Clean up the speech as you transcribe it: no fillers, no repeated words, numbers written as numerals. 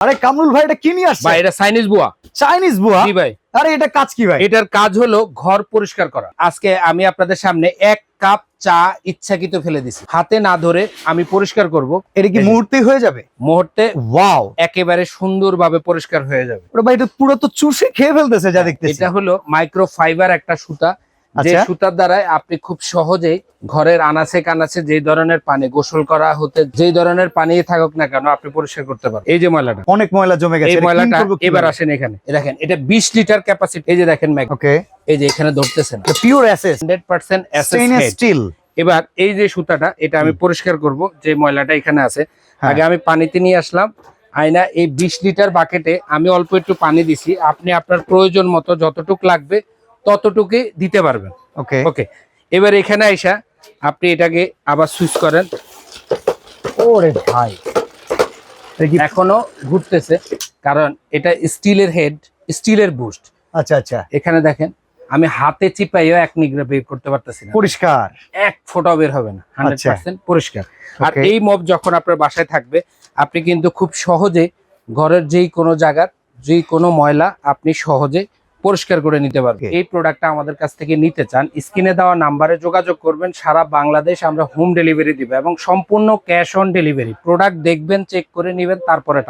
আরে কামরুল ভাই, এটা কি নিয়ে আসছে? ভাই এটা চাইনিজ বুয়া। চাইনিজ বুয়া? জি ভাই। আরে এটা কাজ কি ভাই? এটার কাজ হলো ঘর পরিষ্কার করা। আজকে আমি আপনাদের সামনে 1 কাপ চা ইচ্ছাকৃত ফেলে দিছি, হাতে না ধরে আমি পরিষ্কার করব। এটা কি মুহূর্তেই হয়ে যাবে? মুহূর্তে ওয়াও, একেবারে সুন্দরভাবে পরিষ্কার হয়ে যাবে। ওরে ভাই, এটা পুরো তো চুষে খেয়ে ফেলতেছে যা দেখতেছি। এটা হলো মাইক্রো ফাইবার একটা সুতা, যে আচ্ছা। সুতার দ্বারা আপনি খুব সহজেই ঘরের আনাচে কানাচে যে ধরনের পানি, গোসল করা হতে যে ধরনের পানি থাকুক না কেন, আপনি পরিষ্কার করতে পারবেন। এই যে ময়লাটা, অনেক ময়লা জমে গেছে, এই এটা ময়লাটা clean করবো কিভাবে? এবার আসেন এখানে, দেখেন এটা 20 লিটার ক্যাপাসিটি। এই যে দেখেন ম্যাগ, ওকে, এই যে এখানে ধরতেছেন pure SS 100% stainless SS. Steel. এবার এই যে সুতাটা, এটা আমি পরিষ্কার করব, যে ময়লাটা এখানে আছে। হ্যাঁ। আগে আমি পানিতে নিয়ে আসলাম আয়না, এই 20 লিটার বাকেটে আমি অল্প একটু পানি দিছি। আপনি আপনার প্রয়োজন মতো যতটুকু লাগবে ততটুকুই দিতে পারবেন। ওকে, ওকে, এবার এখানে আইসা আপনি এটাকে আবার সুইচ করেন। ওরে ভাই, এখনো ঘুরতেছে, কারণ এটা স্টিলের হেড, স্টিলের বুস্ট। আচ্ছা আচ্ছা, এখানে দেখেন আমি হাতে চিপাইও 1 নিগড়া বের করতে পারতেছি না, পরিষ্কার। 1 ফোঁটাও বের হবে না, 100% পরিষ্কার। আর Okay. এই মপ যখন আপনার বাসায় থাকবে, আপনি কিন্তু খুব সহজে ঘরের যেই কোনো জায়গার যেই কোনো ময়লা আপনি সহজে পরিষ্কার করে নিতে পারবেন। Okay. এই প্রোডাক্টটা আমাদের কাছ থেকে নিতে চান, স্ক্রিনে দেওয়া নাম্বারে যোগাযোগ করবেন। সারা বাংলাদেশ আমরা হোম ডেলিভারি দিব এবং সম্পূর্ণ ক্যাশ অন ডেলিভারি। প্রোডাক্ট দেখবেন, চেক করে নেবেন, তারপরে